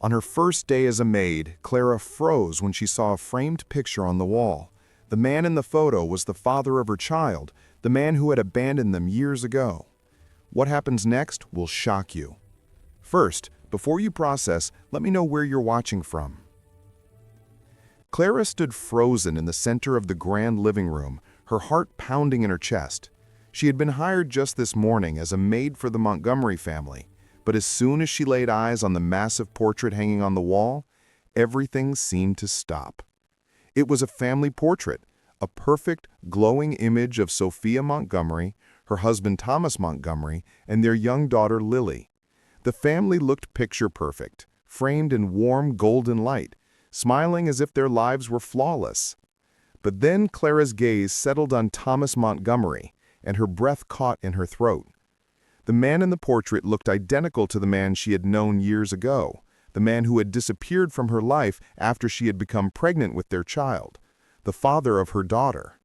On her first day as a maid, Clara froze when she saw a framed picture on the wall. The man in the photo was the father of her child, the man who had abandoned them years ago. What happens next will shock you. First, before you process, let me know where you're watching from. Clara stood frozen in the center of the grand living room, her heart pounding in her chest. She had been hired just this morning as a maid for the Montgomery family, but as soon as she laid eyes on the massive portrait hanging on the wall, everything seemed to stop. It was a family portrait, a perfect, glowing image of Sophia Montgomery, her husband Thomas Montgomery, and their young daughter Lily. The family looked picture perfect, framed in warm golden light, smiling as if their lives were flawless. But then Clara's gaze settled on Thomas Montgomery, and her breath caught in her throat. The man in the portrait looked identical to the man she had known years ago, the man who had disappeared from her life after she had become pregnant with their child, the father of her daughter.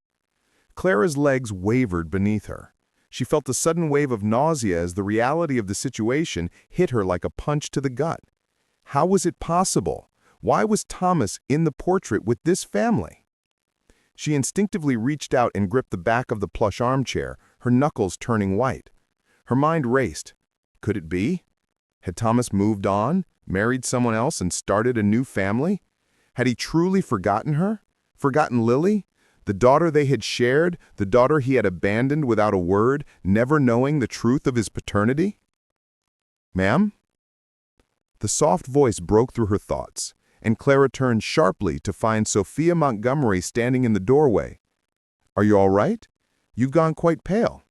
Clara's legs wavered beneath her. She felt a sudden wave of nausea as the reality of the situation hit her like a punch to the gut. How was it possible? Why was Thomas in the portrait with this family? She instinctively reached out and gripped the back of the plush armchair, her knuckles turning white. Her mind raced. Could it be? Had Thomas moved on, married someone else, and started a new family? Had he truly forgotten her? Forgotten Lily? The daughter they had shared, the daughter he had abandoned without a word, never knowing the truth of his paternity? "Ma'am?" The soft voice broke through her thoughts, and Clara turned sharply to find Sophia Montgomery standing in the doorway. "Are you all right? You've gone quite pale."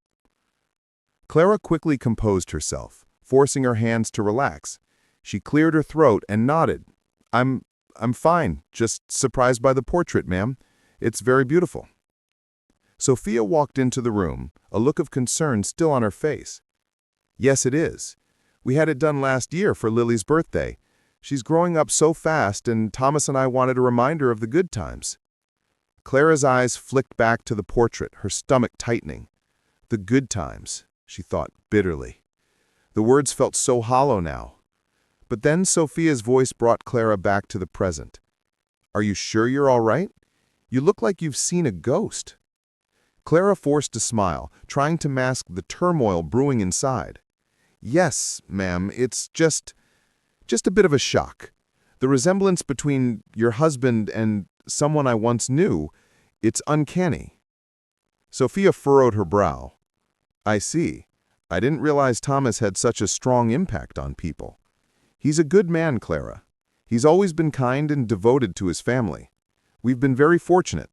Clara quickly composed herself, forcing her hands to relax. She cleared her throat and nodded. I'm fine, just surprised by the portrait, ma'am. It's very beautiful." Sophia walked into the room, a look of concern still on her face. "Yes, it is. We had it done last year for Lily's birthday. She's growing up so fast, and Thomas and I wanted a reminder of the good times." Clara's eyes flicked back to the portrait, her stomach tightening. The good times, she thought bitterly. The words felt so hollow now. But then Sophia's voice brought Clara back to the present. "Are you sure you're all right? You look like you've seen a ghost." Clara forced a smile, trying to mask the turmoil brewing inside. "Yes, ma'am, it's just a bit of a shock. The resemblance between your husband and someone I once knew, it's uncanny." Sophia furrowed her brow. "I see. I didn't realize Thomas had such a strong impact on people. He's a good man, Clara. He's always been kind and devoted to his family. We've been very fortunate."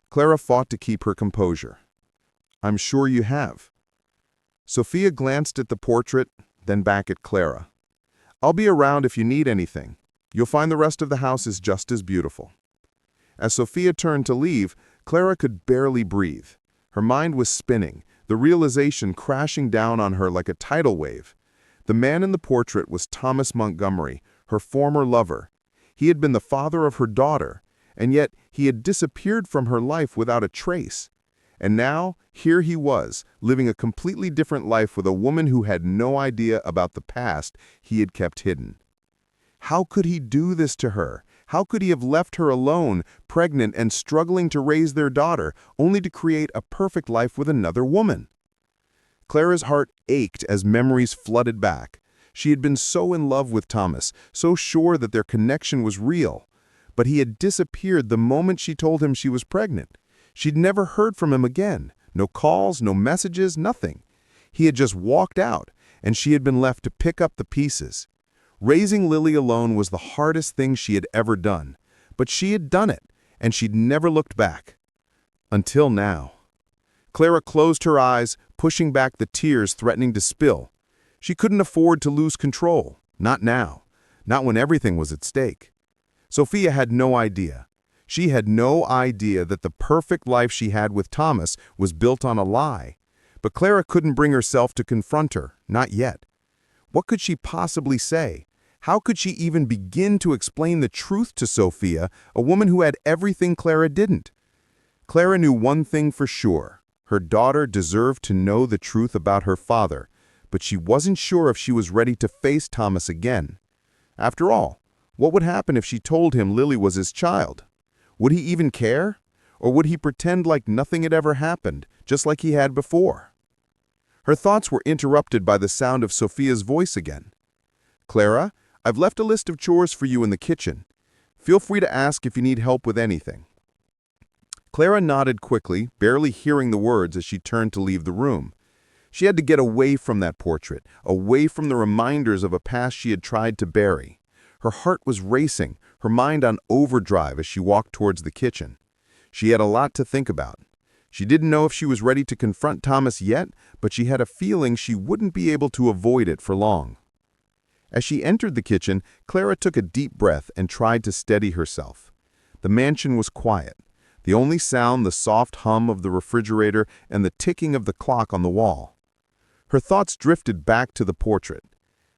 Clara fought to keep her composure. "I'm sure you have." Sophia glanced at the portrait, then back at Clara. "I'll be around if you need anything. You'll find the rest of the house is just as beautiful." As Sophia turned to leave, Clara could barely breathe. Her mind was spinning, the realization crashing down on her like a tidal wave. The man in the portrait was Thomas Montgomery, her former lover. He had been the father of her daughter, and yet he had disappeared from her life without a trace. And now, here he was, living a completely different life with a woman who had no idea about the past he had kept hidden. How could he do this to her? How could he have left her alone, pregnant and struggling to raise their daughter, only to create a perfect life with another woman? Clara's heart ached as memories flooded back. She had been so in love with Thomas, so sure that their connection was real. But he had disappeared the moment she told him she was pregnant. She'd never heard from him again. No calls, no messages, nothing. He had just walked out, and she had been left to pick up the pieces. Raising Lily alone was the hardest thing she had ever done. But she had done it, and she'd never looked back. Until now. Clara closed her eyes, pushing back the tears threatening to spill. She couldn't afford to lose control. Not now. Not when everything was at stake. Sophia had no idea. She had no idea that the perfect life she had with Thomas was built on a lie. But Clara couldn't bring herself to confront her, not yet. What could she possibly say? How could she even begin to explain the truth to Sophia, a woman who had everything Clara didn't? Clara knew one thing for sure. Her daughter deserved to know the truth about her father, but she wasn't sure if she was ready to face Thomas again. After all, what would happen if she told him Lily was his child? Would he even care? Or would he pretend like nothing had ever happened, just like he had before? Her thoughts were interrupted by the sound of Sophia's voice again. "Clara, I've left a list of chores for you in the kitchen. Feel free to ask if you need help with anything." Clara nodded quickly, barely hearing the words as she turned to leave the room. She had to get away from that portrait, away from the reminders of a past she had tried to bury. Her heart was racing, her mind on overdrive as she walked towards the kitchen. She had a lot to think about. She didn't know if she was ready to confront Thomas yet, but she had a feeling she wouldn't be able to avoid it for long. As she entered the kitchen, Clara took a deep breath and tried to steady herself. The mansion was quiet. The only sound the soft hum of the refrigerator and the ticking of the clock on the wall. Her thoughts drifted back to the portrait.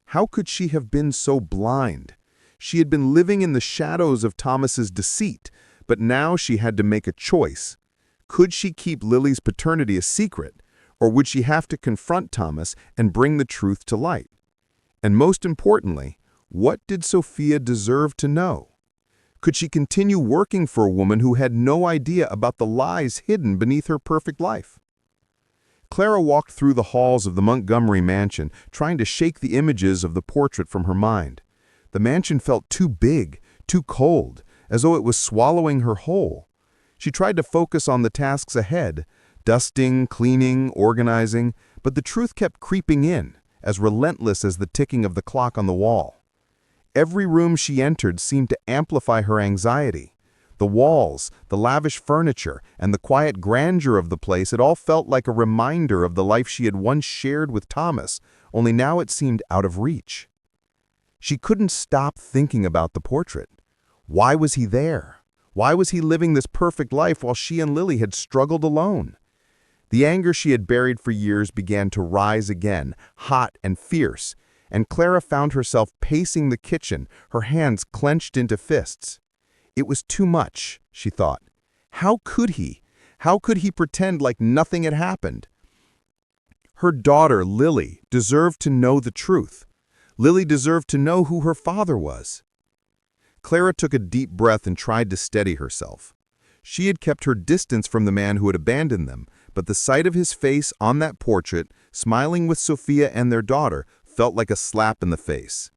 How could she have been so blind? She had been living in the shadows of Thomas's deceit, but now she had to make a choice. Could she keep Lily's paternity a secret, or would she have to confront Thomas and bring the truth to light? And most importantly, what did Sophia deserve to know? Could she continue working for a woman who had no idea about the lies hidden beneath her perfect life? Clara walked through the halls of the Montgomery mansion, trying to shake the images of the portrait from her mind. The mansion felt too big, too cold, as though it was swallowing her whole. She tried to focus on the tasks ahead, dusting, cleaning, organizing, but the truth kept creeping in, as relentless as the ticking of the clock on the wall. Every room she entered seemed to amplify her anxiety. The walls, the lavish furniture, and the quiet grandeur of the place, it all felt like a reminder of the life she had once shared with Thomas, only now it seemed out of reach. She couldn't stop thinking about the portrait. Why was he there? Why was he living this perfect life while she and Lily had struggled alone? The anger she had buried for years began to rise again, hot and fierce, and Clara found herself pacing the kitchen, her hands clenched into fists. It was too much, she thought. How could he? How could he pretend like nothing had happened? Her daughter, Lily, deserved to know the truth. Lily deserved to know who her father was. Clara took a deep breath and tried to steady herself. She had kept her distance from the man who had abandoned them, but the sight of his face on that portrait, smiling with Sophia and their daughter, felt like a slap in the face.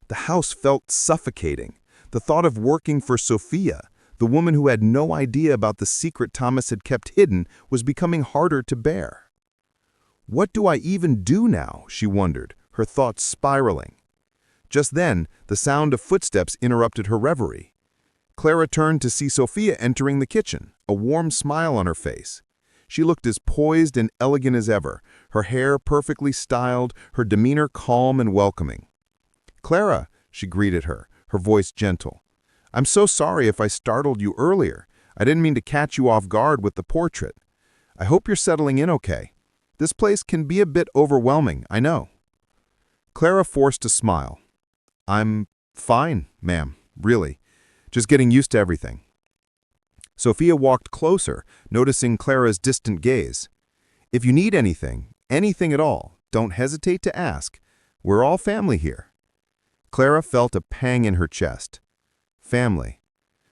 The house felt suffocating. The thought of working for Sophia, the woman who had no idea about the secret Thomas had kept hidden, was becoming harder to bear. What do I even do now? She wondered, her thoughts spiraling. Just then, the sound of footsteps interrupted her reverie. Clara turned to see Sophia entering the kitchen, a warm smile on her face. She looked as poised and elegant as ever, her hair perfectly styled, her demeanor calm and welcoming. "Clara," she greeted her, her voice gentle. "I'm so sorry if I startled you earlier. I didn't mean to catch you off guard with the portrait. I hope you're settling in okay. This place can be a bit overwhelming, I know." Clara forced a smile. "I'm fine, ma'am, really. Just getting used to everything." Sophia walked closer, noticing Clara's distant gaze. "If you need anything, anything at all, don't hesitate to ask. We're all family here." Clara felt a pang in her chest. Family.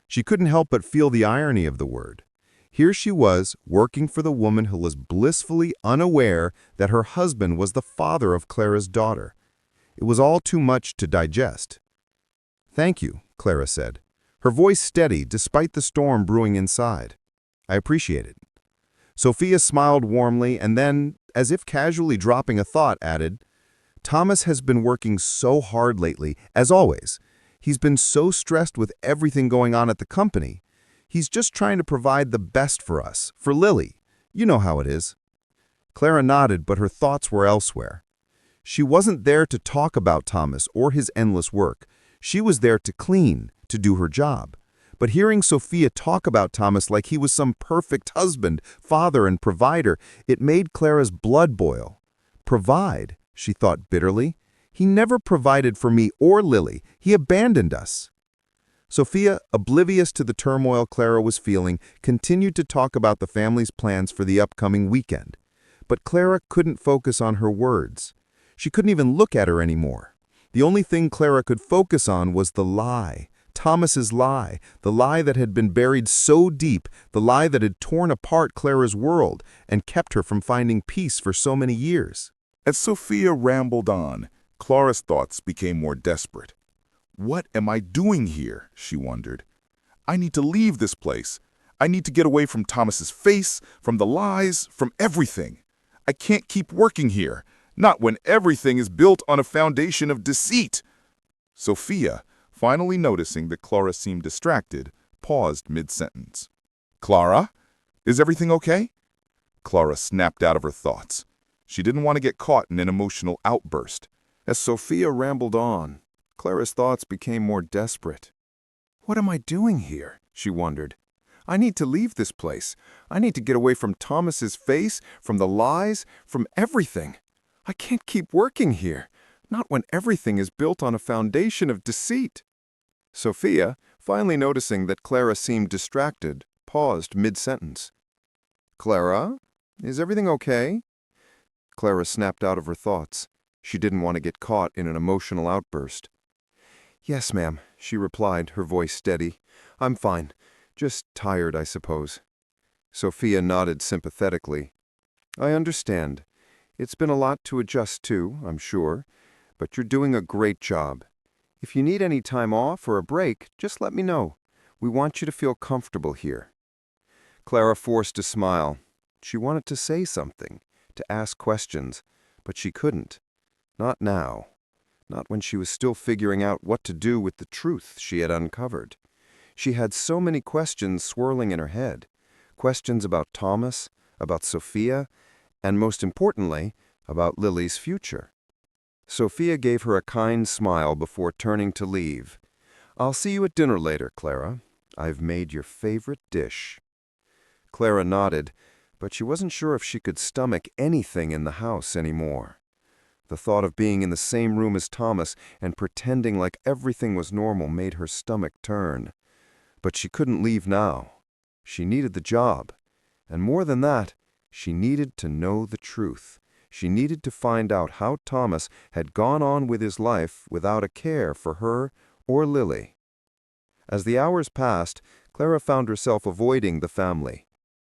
She couldn't help but feel the irony of the word. Here she was, working for the woman who was blissfully unaware that her husband was the father of Clara's daughter. It was all too much to digest. "Thank you," Clara said, her voice steady despite the storm brewing inside. "I appreciate it." Sophia smiled warmly and then, as if casually dropping a thought, added, "Thomas has been working so hard lately, as always. He's been so stressed with everything going on at the company. He's just trying to provide the best for us, for Lily. You know how it is." Clara nodded, but her thoughts were elsewhere. She wasn't there to talk about Thomas or his endless work. She was there to clean, to do her job. But hearing Sophia talk about Thomas like he was some perfect husband, father, and provider, it made Clara's blood boil. Provide, she thought bitterly. He never provided for me or Lily. He abandoned us. Sophia, oblivious to the turmoil Clara was feeling, continued to talk about the family's plans for the upcoming weekend. But Clara couldn't focus on her words. She couldn't even look at her anymore. The only thing Clara could focus on was the lie. Thomas's lie, the lie that had been buried so deep, the lie that had torn apart Clara's world and kept her from finding peace for so many years. As Sophia rambled on, Clara's thoughts became more desperate. What am I doing here? She wondered. I need to leave this place. I need to get away from Thomas's face, from the lies, from everything. I can't keep working here, not when everything is built on a foundation of deceit. Sophia, finally noticing that Clara seemed distracted, paused mid-sentence. Clara, is everything okay? Clara snapped out of her thoughts. She didn't want to get caught in an emotional outburst. As Sophia rambled on, Clara's thoughts became more desperate. What am I doing here? She wondered. I need to leave this place. I need to get away from Thomas's face, from the lies, from everything. I can't keep working here, not when everything is built on a foundation of deceit. Sophia, finally noticing that Clara seemed distracted, paused mid-sentence. Clara, is everything okay? Clara snapped out of her thoughts. She didn't want to get caught in an emotional outburst. Yes, ma'am, she replied, her voice steady. I'm fine. Just tired, I suppose. Sophia nodded sympathetically. I understand. It's been a lot to adjust to, I'm sure, but you're doing a great job. If you need any time off or a break, just let me know. We want you to feel comfortable here. Clara forced a smile. She wanted to say something, to ask questions, but she couldn't. Not now. Not when she was still figuring out what to do with the truth she had uncovered. She had so many questions swirling in her head. Questions about Thomas, about Sophia, and most importantly, about Lily's future. Sophia gave her a kind smile before turning to leave. I'll see you at dinner later, Clara. I've made your favorite dish. Clara nodded, but she wasn't sure if she could stomach anything in the house anymore. The thought of being in the same room as Thomas and pretending like everything was normal made her stomach turn. But she couldn't leave now. She needed the job. And more than that, she needed to know the truth. She needed to find out how Thomas had gone on with his life without a care for her or Lily. As the hours passed, Clara found herself avoiding the family.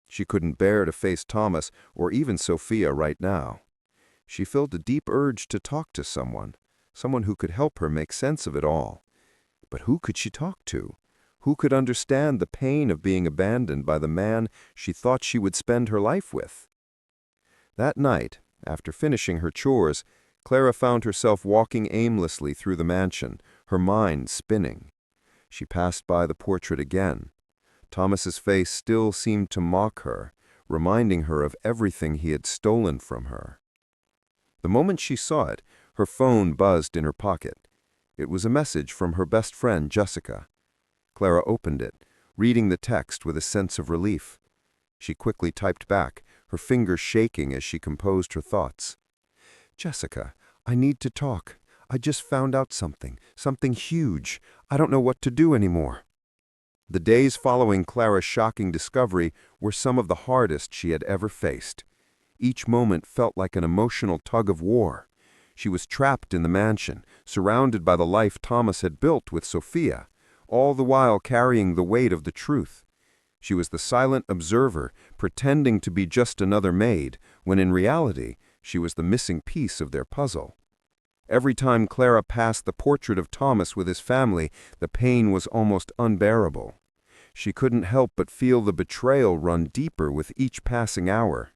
She couldn't bear to face Thomas or even Sophia right now. She felt a deep urge to talk to someone who could help her make sense of it all. But who could she talk to? Who could understand the pain of being abandoned by the man she thought she would spend her life with? That night, after finishing her chores, Clara found herself walking aimlessly through the mansion, her mind spinning. She passed by the portrait again. Thomas's face still seemed to mock her, reminding her of everything he had stolen from her. The moment she saw it, her phone buzzed in her pocket. It was a message from her best friend, Jessica. Clara opened it, reading the text with a sense of relief. She quickly typed back, her fingers shaking as she composed her thoughts. Jessica, I need to talk. I just found out something huge. I don't know what to do anymore. The days following Clara's shocking discovery were some of the hardest she had ever faced. Each moment felt like an emotional tug-of-war. She was trapped in the mansion, surrounded by the life Thomas had built with Sophia, all the while carrying the weight of the truth. She was the silent observer, pretending to be just another maid, when in reality, she was the missing piece of their puzzle. Every time Clara passed the portrait of Thomas with his family, the pain was almost unbearable. She couldn't help but feel the betrayal run deeper with each passing hour.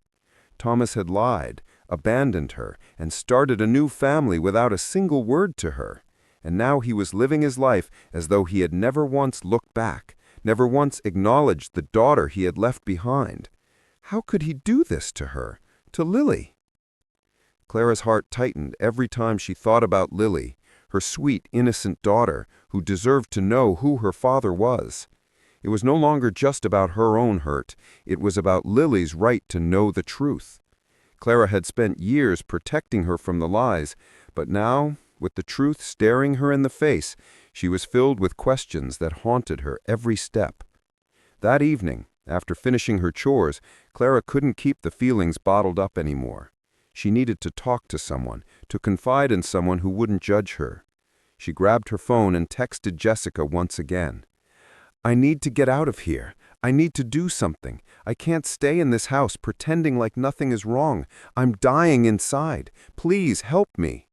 Thomas had lied, abandoned her, and started a new family without a single word to her. And now he was living his life as though he had never once looked back, never once acknowledged the daughter he had left behind. How could he do this to her, to Lily? Clara's heart tightened every time she thought about Lily, her sweet, innocent daughter, who deserved to know who her father was. It was no longer just about her own hurt. It was about Lily's right to know the truth. Clara had spent years protecting her from the lies, but now, with the truth staring her in the face, she was filled with questions that haunted her every step. That evening, after finishing her chores, Clara couldn't keep the feelings bottled up anymore. She needed to talk to someone, to confide in someone who wouldn't judge her. She grabbed her phone and texted Jessica once again. "I need to get out of here. I need to do something. I can't stay in this house pretending like nothing is wrong. I'm dying inside. Please help me."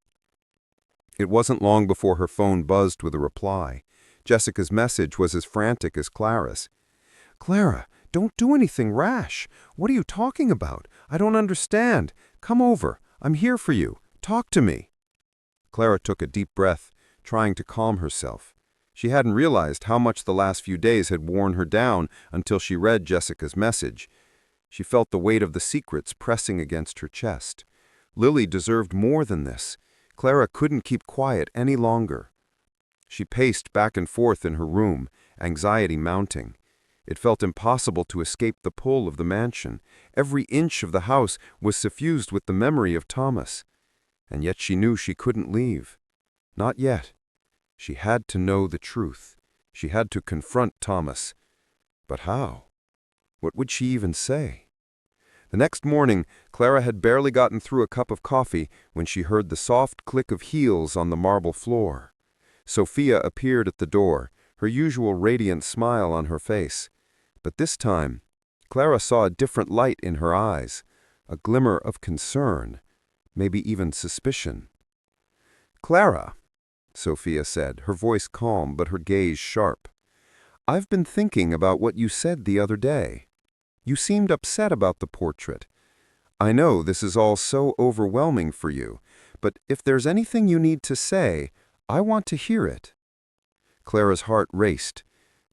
It wasn't long before her phone buzzed with a reply. Jessica's message was as frantic as Clara's. "Clara, don't do anything rash. What are you talking about? I don't understand. Come over. I'm here for you. Talk to me." Clara took a deep breath, trying to calm herself. She hadn't realized how much the last few days had worn her down until she read Jessica's message. She felt the weight of the secrets pressing against her chest. Lily deserved more than this. Clara couldn't keep quiet any longer. She paced back and forth in her room, anxiety mounting. It felt impossible to escape the pull of the mansion. Every inch of the house was suffused with the memory of Thomas. And yet she knew she couldn't leave. Not yet. She had to know the truth. She had to confront Thomas. But how? What would she even say? The next morning, Clara had barely gotten through a cup of coffee when she heard the soft click of heels on the marble floor. Sophia appeared at the door, her usual radiant smile on her face. But this time, Clara saw a different light in her eyes, a glimmer of concern, maybe even suspicion. "Clara," Sophia said, her voice calm but her gaze sharp. "I've been thinking about what you said the other day. You seemed upset about the portrait. I know this is all so overwhelming for you, but if there's anything you need to say, I want to hear it." Clara's heart raced.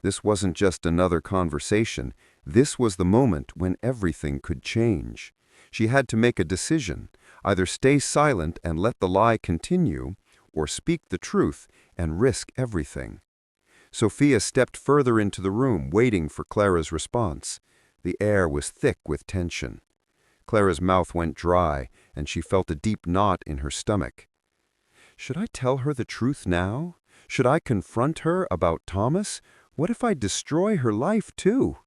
This wasn't just another conversation. This was the moment when everything could change. She had to make a decision, either stay silent and let the lie continue, or speak the truth and risk everything. Sophia stepped further into the room, waiting for Clara's response. The air was thick with tension. Clara's mouth went dry, and she felt a deep knot in her stomach. Should I tell her the truth now? Should I confront her about Thomas? What if I destroy her life, too?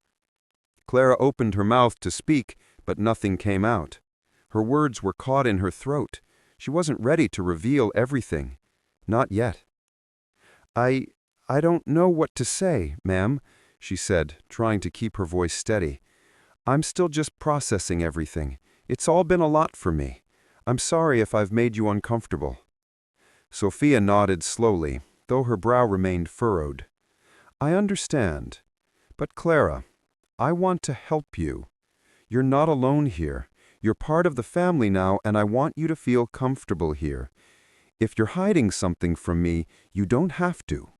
Clara opened her mouth to speak, but nothing came out. Her words were caught in her throat. She wasn't ready to reveal everything. Not yet. I don't know what to say, ma'am," she said, trying to keep her voice steady. "I'm still just processing everything. It's all been a lot for me. I'm sorry if I've made you uncomfortable." Sophia nodded slowly, though her brow remained furrowed. "I understand. But Clara, I want to help you. You're not alone here. You're part of the family now, and I want you to feel comfortable here. If you're hiding something from me, you don't have to."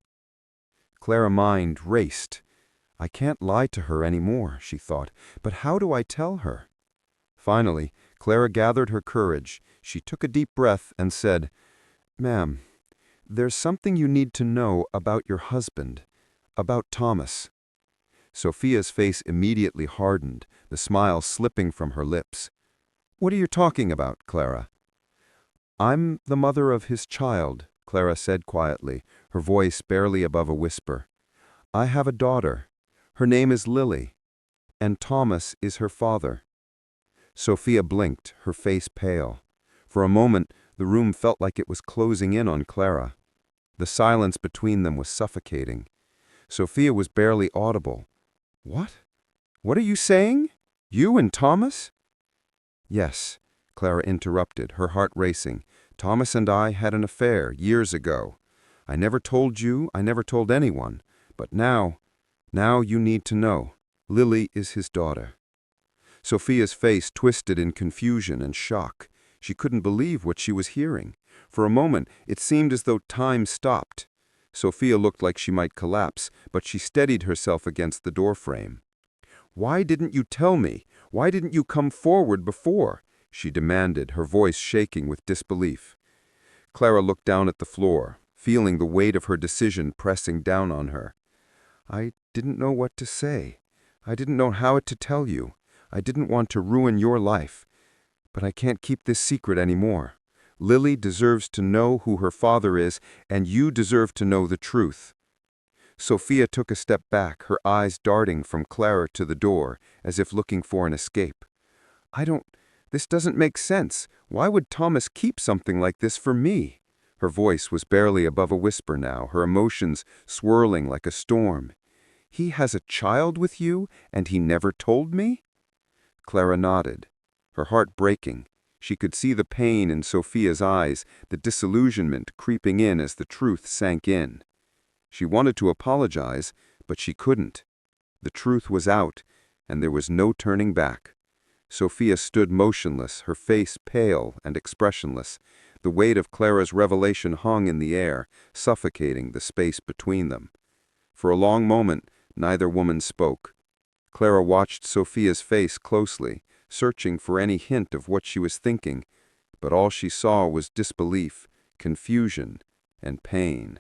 Clara's mind raced. I can't lie to her anymore, she thought, but how do I tell her? Finally, Clara gathered her courage. She took a deep breath and said, "Ma'am, there's something you need to know about your husband, about Thomas." Sophia's face immediately hardened, the smile slipping from her lips. "What are you talking about, Clara?" "I'm the mother of his child," Clara said quietly, her voice barely above a whisper. "I have a daughter. Her name is Lily, and Thomas is her father." Sophia blinked, her face pale. For a moment, the room felt like it was closing in on Clara. The silence between them was suffocating. Sophia was barely audible. "What? What are you saying? You and Thomas?" "Yes," Clara interrupted, her heart racing. "Thomas and I had an affair years ago. I never told you, I never told anyone. But now you need to know. Lily is his daughter." Sophia's face twisted in confusion and shock. She couldn't believe what she was hearing. For a moment, it seemed as though time stopped. Sophia looked like she might collapse, but she steadied herself against the doorframe. "Why didn't you tell me? Why didn't you come forward before?" she demanded, her voice shaking with disbelief. Clara looked down at the floor, feeling the weight of her decision pressing down on her. "I didn't know what to say. I didn't know how to tell you. I didn't want to ruin your life. But I can't keep this secret anymore. Lily deserves to know who her father is, and you deserve to know the truth." Sophia took a step back, her eyes darting from Clara to the door, as if looking for an escape. This doesn't make sense. Why would Thomas keep something like this for me?" Her voice was barely above a whisper now, her emotions swirling like a storm. "He has a child with you, and he never told me?" Clara nodded, her heart breaking. She could see the pain in Sophia's eyes, the disillusionment creeping in as the truth sank in. She wanted to apologize, but she couldn't. The truth was out, and there was no turning back. Sophia stood motionless, her face pale and expressionless. The weight of Clara's revelation hung in the air, suffocating the space between them. For a long moment, neither woman spoke. Clara watched Sophia's face closely, searching for any hint of what she was thinking, but all she saw was disbelief, confusion, and pain.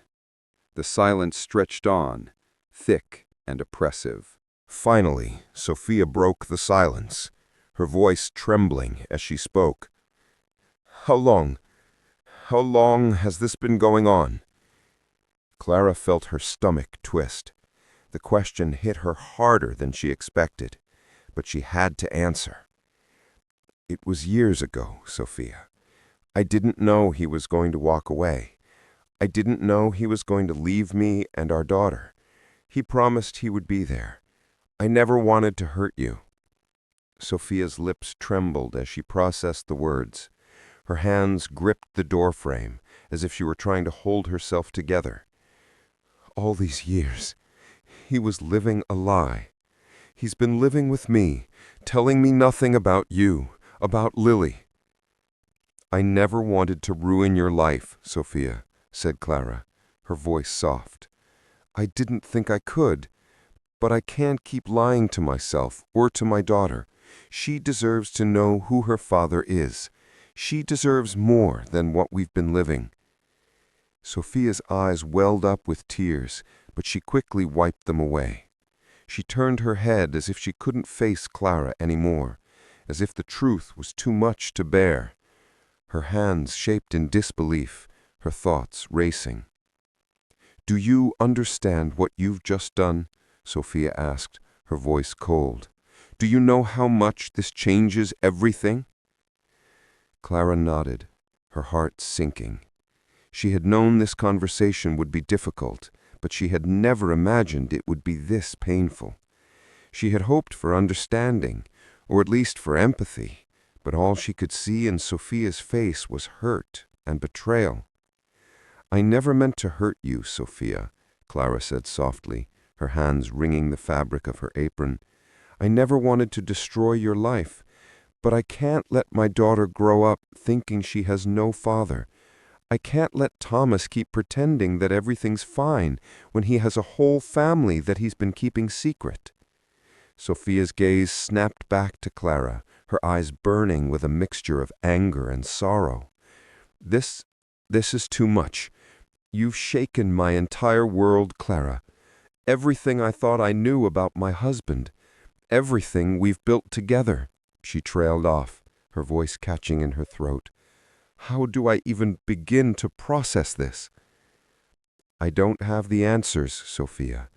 The silence stretched on, thick and oppressive. Finally, Sophia broke the silence, her voice trembling as she spoke. How long has this been going on?" Clara felt her stomach twist. The question hit her harder than she expected, but she had to answer. "It was years ago, Sophia. I didn't know he was going to walk away. I didn't know he was going to leave me and our daughter. He promised he would be there. I never wanted to hurt you." Sophia's lips trembled as she processed the words. Her hands gripped the doorframe as if she were trying to hold herself together. "All these years, he was living a lie. He's been living with me, telling me nothing about you, about Lily." "I never wanted to ruin your life, Sophia," said Clara, her voice soft. "I didn't think I could, but I can't keep lying to myself or to my daughter. She deserves to know who her father is. She deserves more than what we've been living." Sophia's eyes welled up with tears, but she quickly wiped them away. She turned her head as if she couldn't face Clara anymore, as if the truth was too much to bear. Her hands shaped in disbelief, her thoughts racing. "Do you understand what you've just done?" Sophia asked, her voice cold. "Do you know how much this changes everything?" Clara nodded, her heart sinking. She had known this conversation would be difficult, but she had never imagined it would be this painful. She had hoped for understanding, or at least for empathy, but all she could see in Sophia's face was hurt and betrayal. "I never meant to hurt you, Sophia," Clara said softly, her hands wringing the fabric of her apron. "I never wanted to destroy your life, but I can't let my daughter grow up thinking she has no father. I can't let Thomas keep pretending that everything's fine when he has a whole family that he's been keeping secret." Sophia's gaze snapped back to Clara, her eyes burning with a mixture of anger and sorrow. This is too much. You've shaken my entire world, Clara. Everything I thought I knew about my husband. Everything we've built together." She trailed off, her voice catching in her throat. "How do I even begin to process this?" "I don't have the answers, Sophia.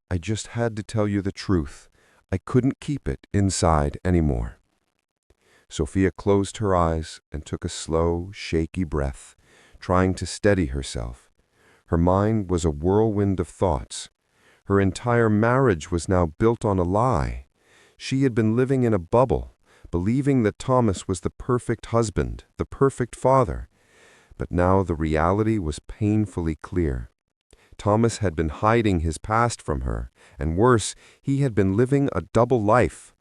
I just had to tell you the truth. I couldn't keep it inside anymore." Sophia closed her eyes and took a slow, shaky breath, trying to steady herself. Her mind was a whirlwind of thoughts. Her entire marriage was now built on a lie. She had been living in a bubble, believing that Thomas was the perfect husband, the perfect father. But now the reality was painfully clear. Thomas had been hiding his past from her, and worse, he had been living a double life.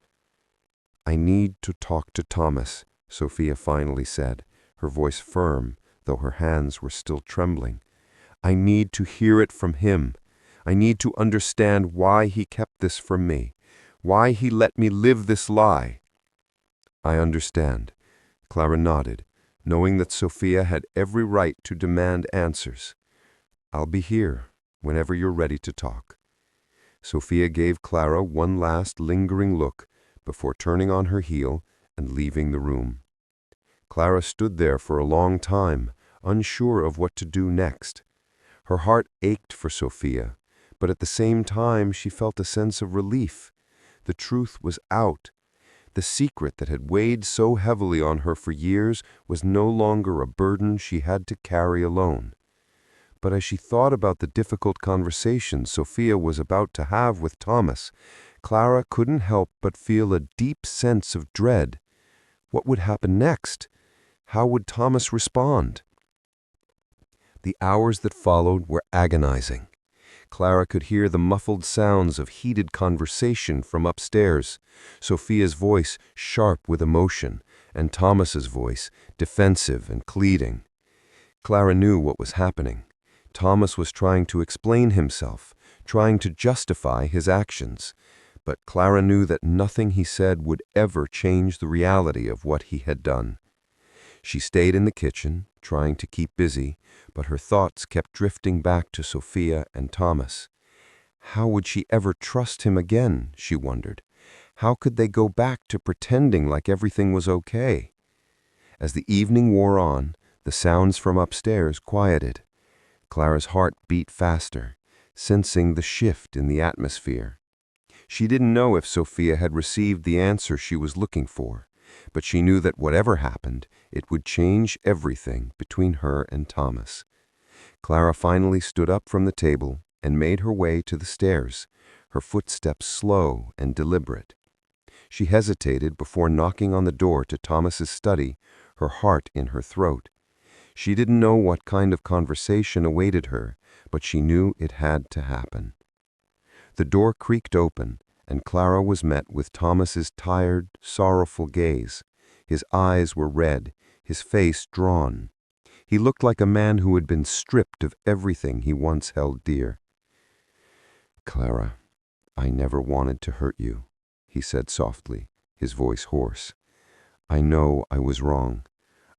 "I need to talk to Thomas," Sophia finally said, her voice firm, though her hands were still trembling. "I need to hear it from him. I need to understand why he kept this from me, why he let me live this lie." "I understand," Clara nodded, knowing that Sophia had every right to demand answers. "I'll be here whenever you're ready to talk." Sophia gave Clara one last lingering look before turning on her heel and leaving the room. Clara stood there for a long time, unsure of what to do next. Her heart ached for Sophia, but at the same time she felt a sense of relief. The truth was out. The secret that had weighed so heavily on her for years was no longer a burden she had to carry alone. But as she thought about the difficult conversation Sophia was about to have with Thomas, Clara couldn't help but feel a deep sense of dread. What would happen next? How would Thomas respond? The hours that followed were agonizing. Clara could hear the muffled sounds of heated conversation from upstairs, Sophia's voice sharp with emotion, and Thomas's voice defensive and pleading. Clara knew what was happening. Thomas was trying to explain himself, trying to justify his actions, but Clara knew that nothing he said would ever change the reality of what he had done. She stayed in the kitchen, trying to keep busy, but her thoughts kept drifting back to Sophia and Thomas. How would she ever trust him again, she wondered. How could they go back to pretending like everything was okay? As the evening wore on, the sounds from upstairs quieted. Clara's heart beat faster, sensing the shift in the atmosphere. She didn't know if Sophia had received the answer she was looking for, but she knew that whatever happened, it would change everything between her and Thomas. Clara finally stood up from the table and made her way to the stairs, her footsteps slow and deliberate. She hesitated before knocking on the door to Thomas's study, her heart in her throat. She didn't know what kind of conversation awaited her, but she knew it had to happen. The door creaked open, and Clara was met with Thomas's tired, sorrowful gaze. His eyes were red, his face drawn. He looked like a man who had been stripped of everything he once held dear. "Clara, I never wanted to hurt you," he said softly, his voice hoarse. "I know I was wrong.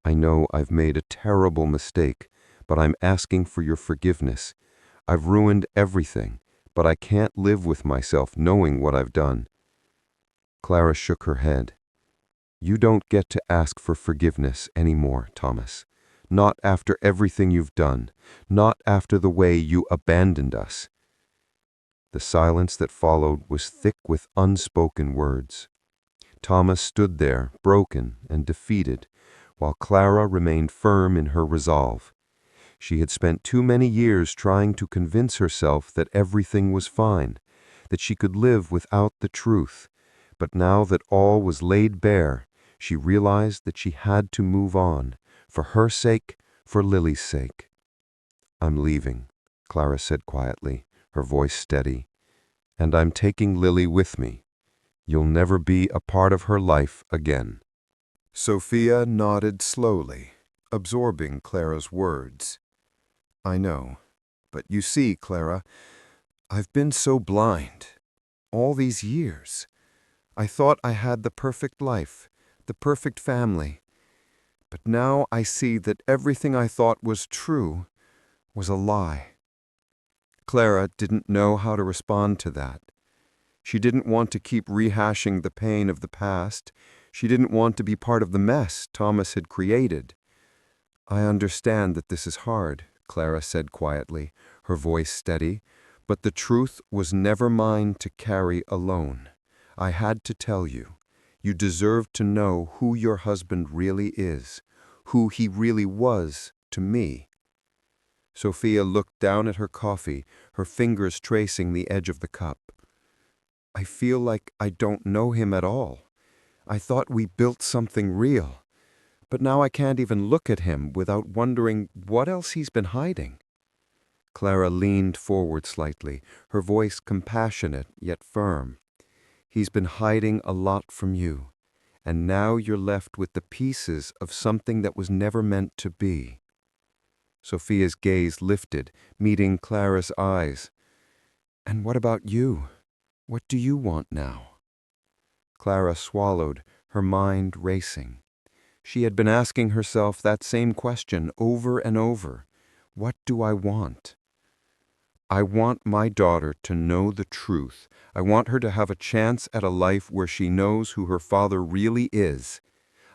I know I've made a terrible mistake, but I'm asking for your forgiveness. I've ruined everything, but I can't live with myself knowing what I've done." Clara shook her head. "You don't get to ask for forgiveness anymore, Thomas. Not after everything you've done. Not after the way you abandoned us." The silence that followed was thick with unspoken words. Thomas stood there, broken and defeated, while Clara remained firm in her resolve. She had spent too many years trying to convince herself that everything was fine, that she could live without the truth. But now that all was laid bare, she realized that she had to move on, for her sake, for Lily's sake. "I'm leaving," Clara said quietly, her voice steady. "And I'm taking Lily with me. You'll never be a part of her life again." Sophia nodded slowly, absorbing Clara's words. "I know, but you see, Clara, I've been so blind. All these years. I thought I had the perfect life, the perfect family. But now I see that everything I thought was true was a lie." Clara didn't know how to respond to that. She didn't want to keep rehashing the pain of the past. She didn't want to be part of the mess Thomas had created. "I understand that this is hard," Clara said quietly, her voice steady, "but the truth was never mine to carry alone. I had to tell you. You deserve to know who your husband really is, who he really was to me." Sophia looked down at her coffee, her fingers tracing the edge of the cup. "I feel like I don't know him at all. I thought we built something real. But now I can't even look at him without wondering what else he's been hiding." Clara leaned forward slightly, her voice compassionate yet firm. "He's been hiding a lot from you, and now you're left with the pieces of something that was never meant to be." Sophia's gaze lifted, meeting Clara's eyes. "And what about you? What do you want now?" Clara swallowed, her mind racing. She had been asking herself that same question over and over. What do I want? "I want my daughter to know the truth. I want her to have a chance at a life where she knows who her father really is.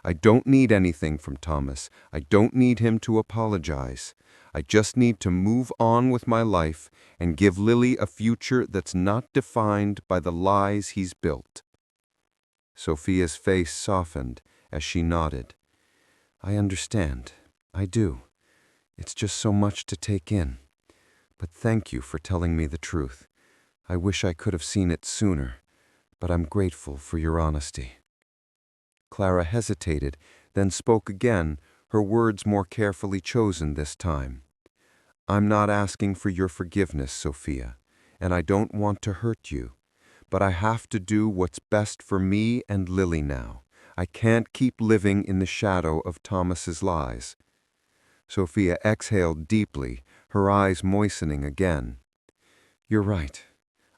I don't need anything from Thomas. I don't need him to apologize. I just need to move on with my life and give Lily a future that's not defined by the lies he's built." Sophia's face softened as she nodded. I understand. I do. It's just so much to take in. But thank you for telling me the truth. I wish I could have seen it sooner, but I'm grateful for your honesty. Clara hesitated, then spoke again, her words more carefully chosen this time. I'm not asking for your forgiveness, Sophia, and I don't want to hurt you, but I have to do what's best for me and Lily now. I can't keep living in the shadow of Thomas's lies. Sophia exhaled deeply, her eyes moistening again. You're right.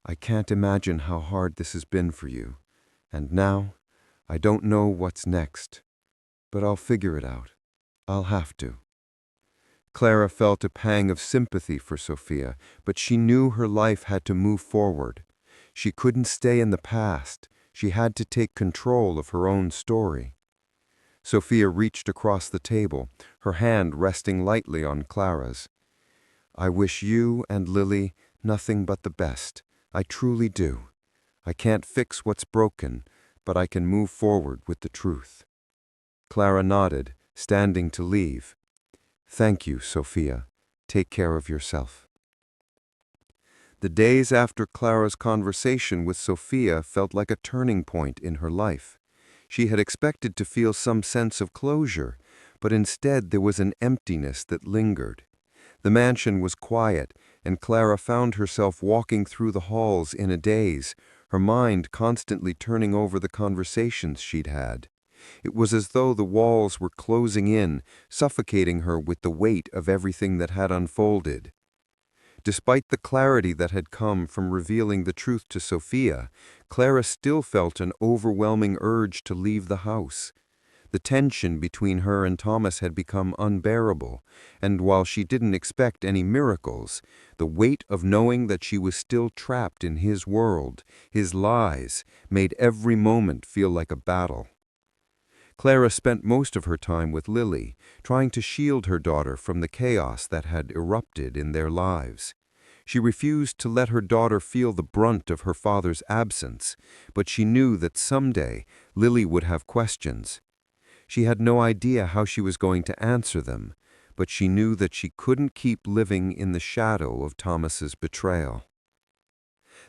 I can't imagine how hard this has been for you. And now, I don't know what's next. But I'll figure it out. I'll have to. Clara felt a pang of sympathy for Sophia, but she knew her life had to move forward. She couldn't stay in the past. She had to take control of her own story. Sophia reached across the table, her hand resting lightly on Clara's. I wish you and Lily nothing but the best. I truly do. I can't fix what's broken, but I can move forward with the truth. Clara nodded, standing to leave. Thank you, Sophia. Take care of yourself. The days after Clara's conversation with Sophia felt like a turning point in her life. She had expected to feel some sense of closure, but instead there was an emptiness that lingered. The mansion was quiet, and Clara found herself walking through the halls in a daze, her mind constantly turning over the conversations she'd had. It was as though the walls were closing in, suffocating her with the weight of everything that had unfolded. Despite the clarity that had come from revealing the truth to Sophia, Clara still felt an overwhelming urge to leave the house. The tension between her and Thomas had become unbearable, and while she didn't expect any miracles, the weight of knowing that she was still trapped in his world, his lies, made every moment feel like a battle. Clara spent most of her time with Lily, trying to shield her daughter from the chaos that had erupted in their lives. She refused to let her daughter feel the brunt of her father's absence, but she knew that someday Lily would have questions. She had no idea how she was going to answer them, but she knew that she couldn't keep living in the shadow of Thomas's betrayal.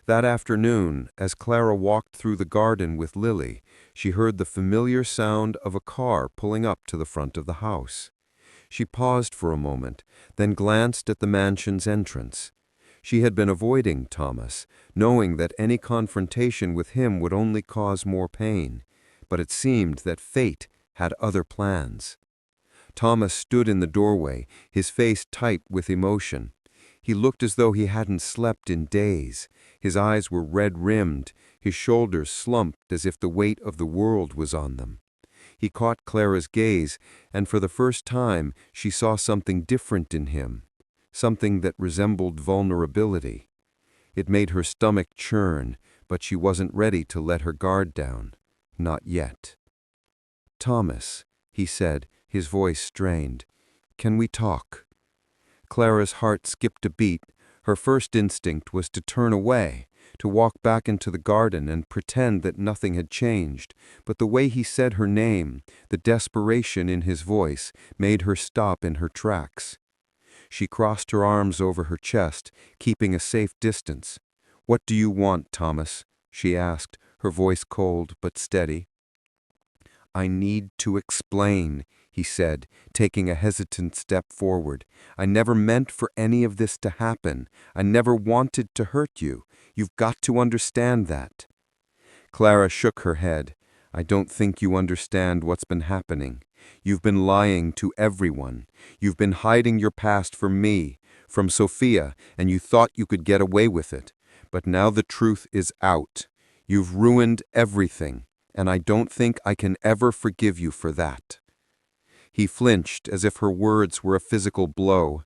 That afternoon, as Clara walked through the garden with Lily, she heard the familiar sound of a car pulling up to the front of the house. She paused for a moment, then glanced at the mansion's entrance. She had been avoiding Thomas, knowing that any confrontation with him would only cause more pain, but it seemed that fate had other plans. Thomas stood in the doorway, his face tight with emotion. He looked as though he hadn't slept in days. His eyes were red-rimmed, his shoulders slumped as if the weight of the world was on them. He caught Clara's gaze, and for the first time she saw something different in him, something that resembled vulnerability. It made her stomach churn, but she wasn't ready to let her guard down. Not yet. Thomas, he said, his voice strained, can we talk? Clara's heart skipped a beat. Her first instinct was to turn away, to walk back into the garden and pretend that nothing had changed, but the way he said her name, the desperation in his voice, made her stop in her tracks. She crossed her arms over her chest, keeping a safe distance. What do you want, Thomas? She asked, her voice cold but steady. I need to explain, he said, taking a hesitant step forward. I never meant for any of this to happen. I never wanted to hurt you. You've got to understand that. Clara shook her head. I don't think you understand what's been happening. You've been lying to everyone. You've been hiding your past from me, from Sophia, and you thought you could get away with it. But now the truth is out. You've ruined everything, and I don't think I can ever forgive you for that. He flinched as if her words were a physical blow.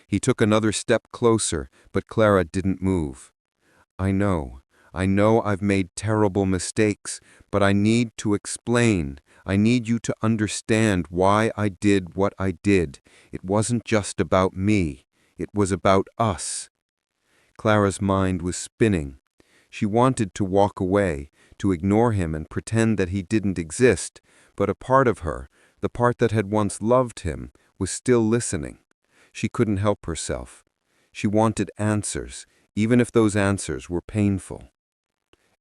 He took another step closer, but Clara didn't move. I know I've made terrible mistakes, but I need to explain. I need you to understand why I did what I did. It wasn't just about me. It was about us. Clara's mind was spinning. She wanted to walk away, to ignore him and pretend that he didn't exist, but a part of her, the part that had once loved him, was still listening. She couldn't help herself. She wanted answers, even if those answers were painful.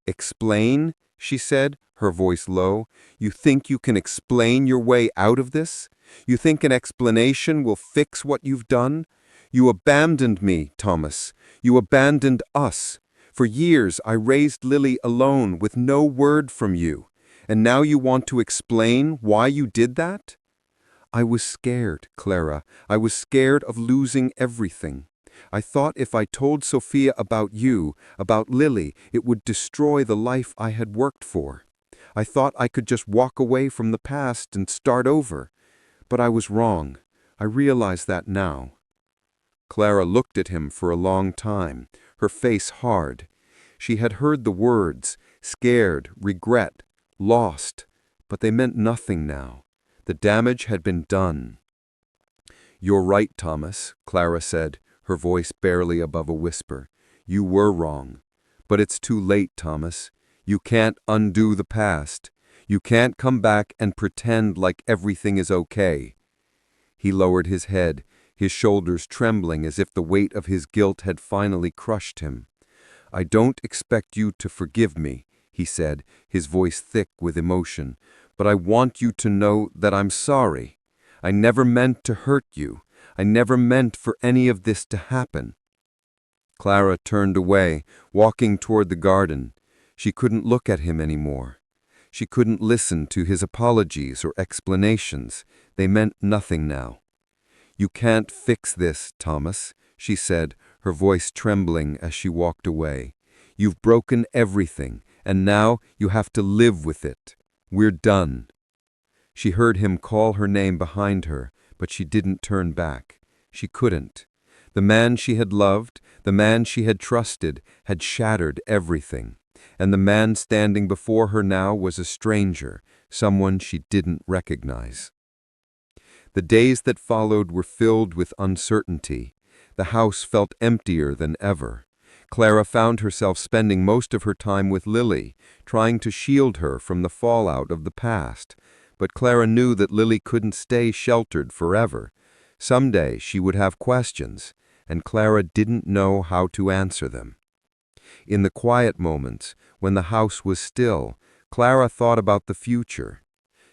"Explain?" she said, her voice low. "You think you can explain your way out of this? You think an explanation will fix what you've done? You abandoned me, Thomas. You abandoned us. For years I raised Lily alone with no word from you. And now you want to explain why you did that?" "I was scared, Clara. I was scared of losing everything. I thought if I told Sophia about you, about Lily, it would destroy the life I had worked for. I thought I could just walk away from the past and start over. But I was wrong. I realize that now." Clara looked at him for a long time, her face hard. She had heard the words, scared, regret, lost, but they meant nothing now. The damage had been done. "You're right, Thomas," Clara said, her voice barely above a whisper. "You were wrong. But it's too late, Thomas. You can't undo the past. You can't come back and pretend like everything is okay." He lowered his head, his shoulders trembling as if the weight of his guilt had finally crushed him. "I don't expect you to forgive me," he said, his voice thick with emotion, "but I want you to know that I'm sorry. I never meant to hurt you. I never meant for any of this to happen." Clara turned away, walking toward the garden. She couldn't look at him anymore. She couldn't listen to his apologies or explanations. They meant nothing now. "You can't fix this, Thomas," she said, her voice trembling as she walked away. "You've broken everything, and now you have to live with it. We're done." She heard him call her name behind her, but she didn't turn back. She couldn't. The man she had loved, the man she had trusted, had shattered everything. And the man standing before her now was a stranger, someone she didn't recognize. The days that followed were filled with uncertainty. The house felt emptier than ever. Clara found herself spending most of her time with Lily, trying to shield her from the fallout of the past. But Clara knew that Lily couldn't stay sheltered forever. Someday she would have questions, and Clara didn't know how to answer them. In the quiet moments, when the house was still, Clara thought about the future.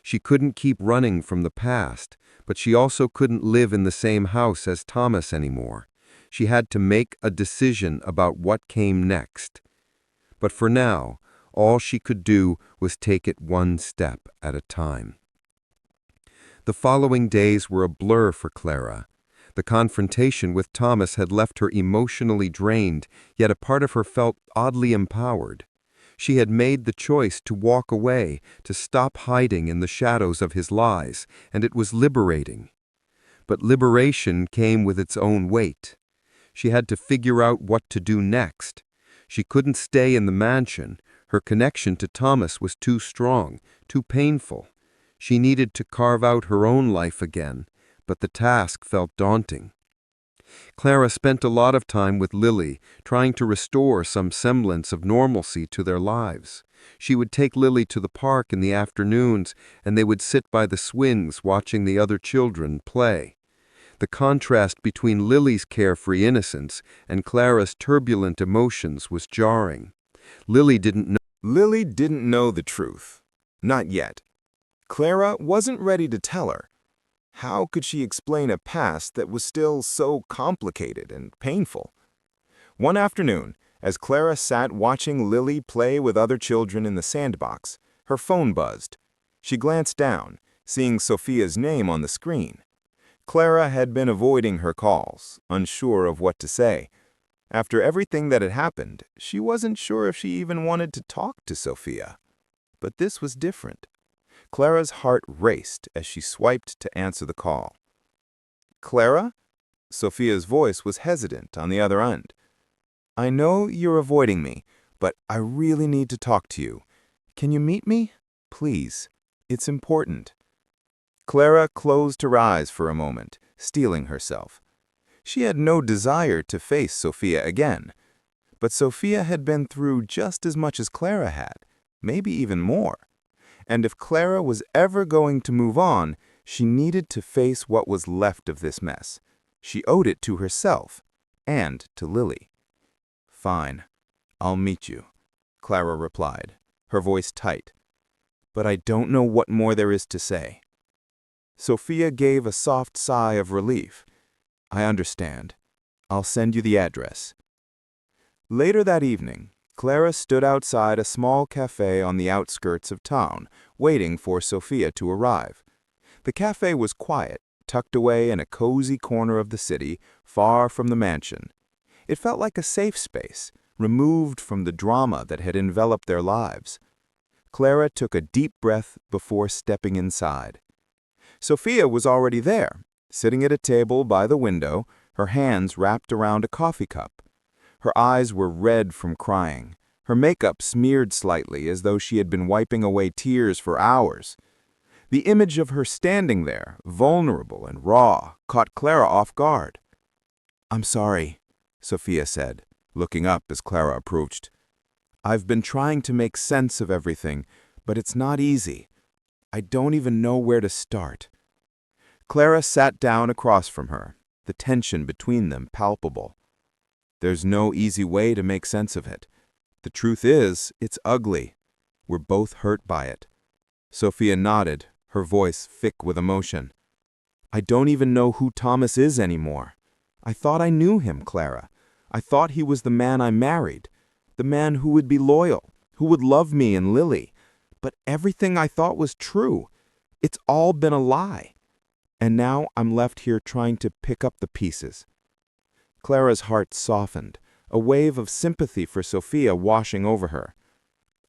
She couldn't keep running from the past, but she also couldn't live in the same house as Thomas anymore. She had to make a decision about what came next. But for now, all she could do was take it one step at a time. The following days were a blur for Clara. The confrontation with Thomas had left her emotionally drained, yet a part of her felt oddly empowered. She had made the choice to walk away, to stop hiding in the shadows of his lies, and it was liberating. But liberation came with its own weight. She had to figure out what to do next. She couldn't stay in the mansion. Her connection to Thomas was too strong, too painful. She needed to carve out her own life again, but the task felt daunting. Clara spent a lot of time with Lily, trying to restore some semblance of normalcy to their lives. She would take Lily to the park in the afternoons, and they would sit by the swings watching the other children play. The contrast between Lily's carefree innocence and Clara's turbulent emotions was jarring. Lily didn't know the truth. Not yet. Clara wasn't ready to tell her. How could she explain a past that was still so complicated and painful? One afternoon, as Clara sat watching Lily play with other children in the sandbox, her phone buzzed. She glanced down, seeing Sophia's name on the screen. Clara had been avoiding her calls, unsure of what to say. After everything that had happened, she wasn't sure if she even wanted to talk to Sophia. But this was different. Clara's heart raced as she swiped to answer the call. "Clara?" Sophia's voice was hesitant on the other end. "I know you're avoiding me, but I really need to talk to you. Can you meet me? Please. It's important." Clara closed her eyes for a moment, steeling herself. She had no desire to face Sophia again. But Sophia had been through just as much as Clara had, maybe even more. And if Clara was ever going to move on, she needed to face what was left of this mess. She owed it to herself and to Lily. "Fine, I'll meet you," Clara replied, her voice tight. "But I don't know what more there is to say." Sophia gave a soft sigh of relief. "I understand. I'll send you the address." Later that evening, Clara stood outside a small cafe on the outskirts of town, waiting for Sophia to arrive. The cafe was quiet, tucked away in a cozy corner of the city, far from the mansion. It felt like a safe space, removed from the drama that had enveloped their lives. Clara took a deep breath before stepping inside. Sophia was already there, sitting at a table by the window, her hands wrapped around a coffee cup. Her eyes were red from crying, her makeup smeared slightly as though she had been wiping away tears for hours. The image of her standing there, vulnerable and raw, caught Clara off guard. "I'm sorry," Sophia said, looking up as Clara approached. "I've been trying to make sense of everything, but it's not easy. I don't even know where to start." Clara sat down across from her, the tension between them palpable. "There's no easy way to make sense of it. The truth is, it's ugly. We're both hurt by it." Sophia nodded, her voice thick with emotion. "I don't even know who Thomas is anymore. I thought I knew him, Clara. I thought he was the man I married, the man who would be loyal, who would love me and Lily. But everything I thought was true. It's all been a lie. And now I'm left here trying to pick up the pieces." Clara's heart softened, a wave of sympathy for Sophia washing over her.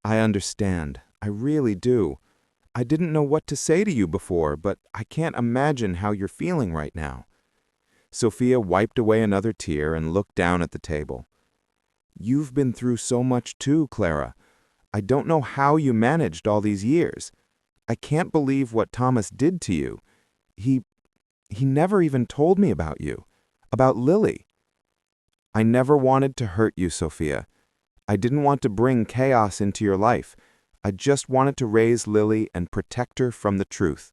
"I understand. I really do. I didn't know what to say to you before, but I can't imagine how you're feeling right now." Sophia wiped away another tear and looked down at the table. "You've been through so much too, Clara. I don't know how you managed all these years. I can't believe what Thomas did to you. He never even told me about you, about Lily." "I never wanted to hurt you, Sophia. I didn't want to bring chaos into your life. I just wanted to raise Lily and protect her from the truth.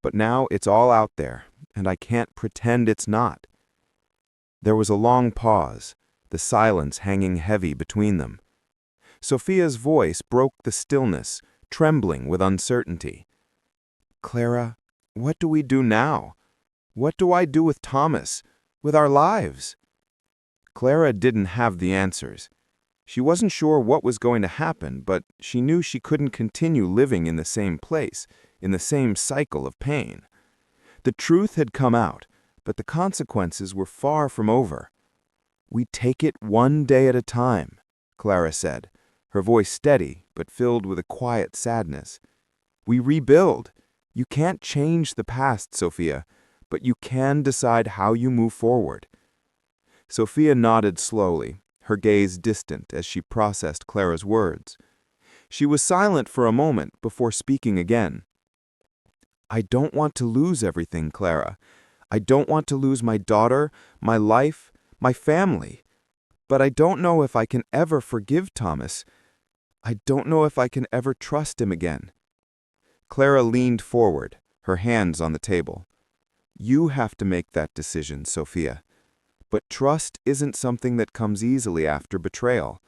But now it's all out there, and I can't pretend it's not." There was a long pause, the silence hanging heavy between them. Sophia's voice broke the stillness, trembling with uncertainty. "Clara, what do we do now? What do I do with Thomas, with our lives?" Clara didn't have the answers. She wasn't sure what was going to happen, but she knew she couldn't continue living in the same place, in the same cycle of pain. The truth had come out, but the consequences were far from over. "We take it one day at a time," Clara said, her voice steady but filled with a quiet sadness. "We rebuild. You can't change the past, Sophia, but you can decide how you move forward." Sophia nodded slowly, her gaze distant as she processed Clara's words. She was silent for a moment before speaking again. "I don't want to lose everything, Clara. I don't want to lose my daughter, my life, my family. But I don't know if I can ever forgive Thomas. I don't know if I can ever trust him again." Clara leaned forward, her hands on the table. "You have to make that decision, Sophia. But trust isn't something that comes easily after betrayal.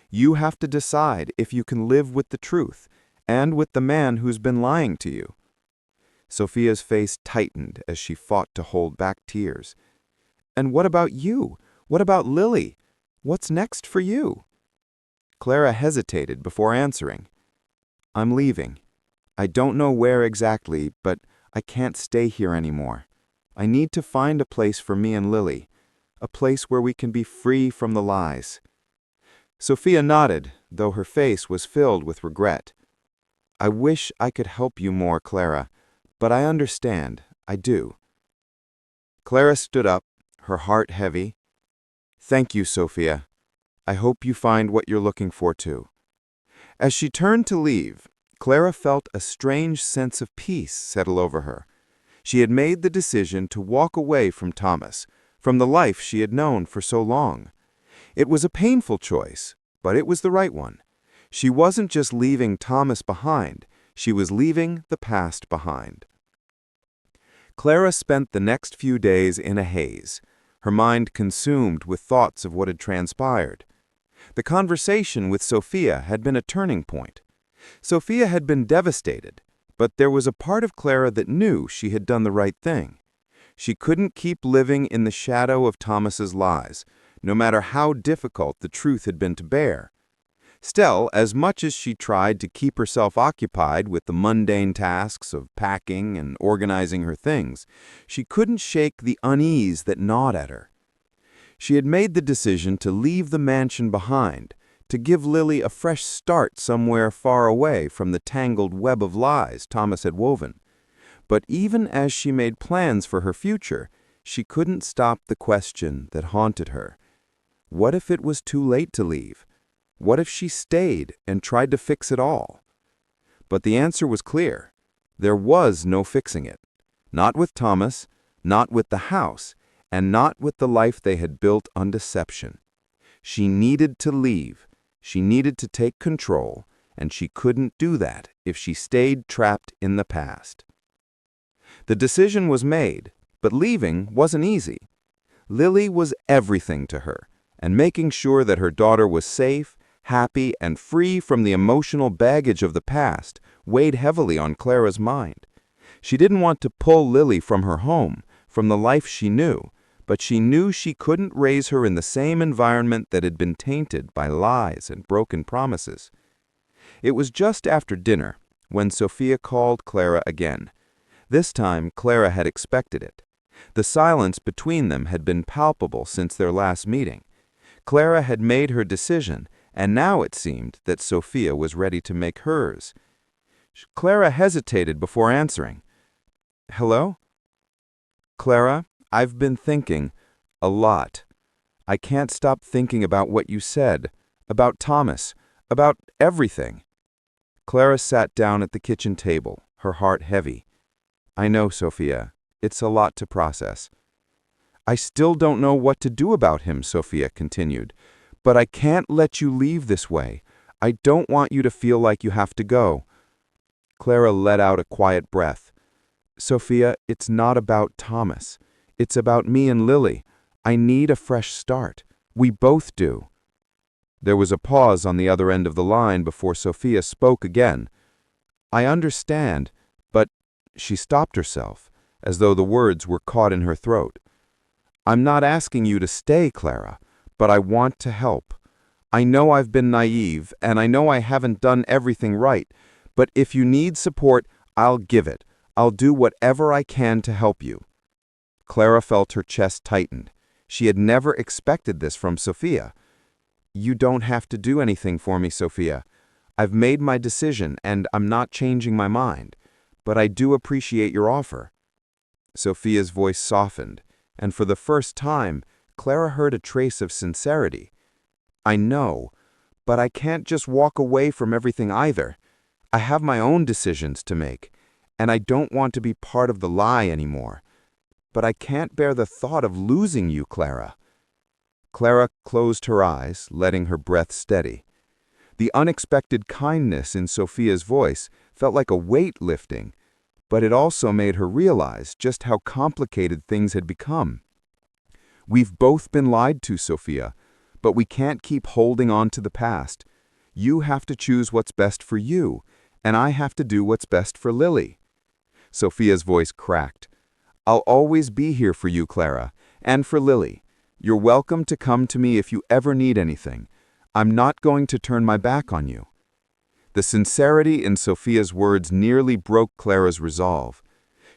You have to decide if you can live with the truth and with the man who's been lying to you." Sophia's face tightened as she fought to hold back tears. "And what about you? What about Lily? What's next for you?" Clara hesitated before answering. "I'm leaving. I don't know where exactly, but I can't stay here anymore. I need to find a place for me and Lily, a place where we can be free from the lies." Sophia nodded, though her face was filled with regret. "I wish I could help you more, Clara, but I understand, I do." Clara stood up, her heart heavy. "Thank you, Sophia. I hope you find what you're looking for too." As she turned to leave, Clara felt a strange sense of peace settle over her. She had made the decision to walk away from Thomas, from the life she had known for so long. It was a painful choice, but it was the right one. She wasn't just leaving Thomas behind, she was leaving the past behind. Clara spent the next few days in a haze, her mind consumed with thoughts of what had transpired. The conversation with Sophia had been a turning point. Sophia had been devastated, but there was a part of Clara that knew she had done the right thing. She couldn't keep living in the shadow of Thomas's lies, no matter how difficult the truth had been to bear. Still, as much as she tried to keep herself occupied with the mundane tasks of packing and organizing her things, she couldn't shake the unease that gnawed at her. She had made the decision to leave the mansion behind, to give Lily a fresh start somewhere far away from the tangled web of lies Thomas had woven. But even as she made plans for her future, she couldn't stop the question that haunted her. What if it was too late to leave? What if she stayed and tried to fix it all? But the answer was clear. There was no fixing it. Not with Thomas, not with the house, and not with the life they had built on deception. She needed to leave. She needed to take control, and she couldn't do that if she stayed trapped in the past. The decision was made, but leaving wasn't easy. Lily was everything to her, and making sure that her daughter was safe, happy, and free from the emotional baggage of the past weighed heavily on Clara's mind. She didn't want to pull Lily from her home, from the life she knew, but she knew she couldn't raise her in the same environment that had been tainted by lies and broken promises. It was just after dinner when Sophia called Clara again. This time, Clara had expected it. The silence between them had been palpable since their last meeting. Clara had made her decision, and now it seemed that Sophia was ready to make hers. Clara hesitated before answering. "Hello? Clara, I've been thinking a lot. I can't stop thinking about what you said, about Thomas, about everything." Clara sat down at the kitchen table, her heart heavy. "I know, Sophia. It's a lot to process." "I still don't know what to do about him," Sophia continued. "But I can't let you leave this way. I don't want you to feel like you have to go." Clara let out a quiet breath. "Sophia, it's not about Thomas. It's about me and Lily. I need a fresh start. We both do." There was a pause on the other end of the line before Sophia spoke again. "I understand, but—" She stopped herself, as though the words were caught in her throat. "I'm not asking you to stay, Clara, but I want to help. I know I've been naive, and I know I haven't done everything right, but if you need support, I'll give it. I'll do whatever I can to help you." Clara felt her chest tighten. She had never expected this from Sophia. "You don't have to do anything for me, Sophia. I've made my decision, and I'm not changing my mind. But I do appreciate your offer." Sophia's voice softened, and for the first time, Clara heard a trace of sincerity. "I know, but I can't just walk away from everything either. I have my own decisions to make, and I don't want to be part of the lie anymore. But I can't bear the thought of losing you, Clara." Clara closed her eyes, letting her breath steady. The unexpected kindness in Sophia's voice felt like a weight lifting, but it also made her realize just how complicated things had become. "We've both been lied to, Sophia, but we can't keep holding on to the past. You have to choose what's best for you, and I have to do what's best for Lily." Sophia's voice cracked. "I'll always be here for you, Clara, and for Lily. You're welcome to come to me if you ever need anything. I'm not going to turn my back on you." The sincerity in Sophia's words nearly broke Clara's resolve.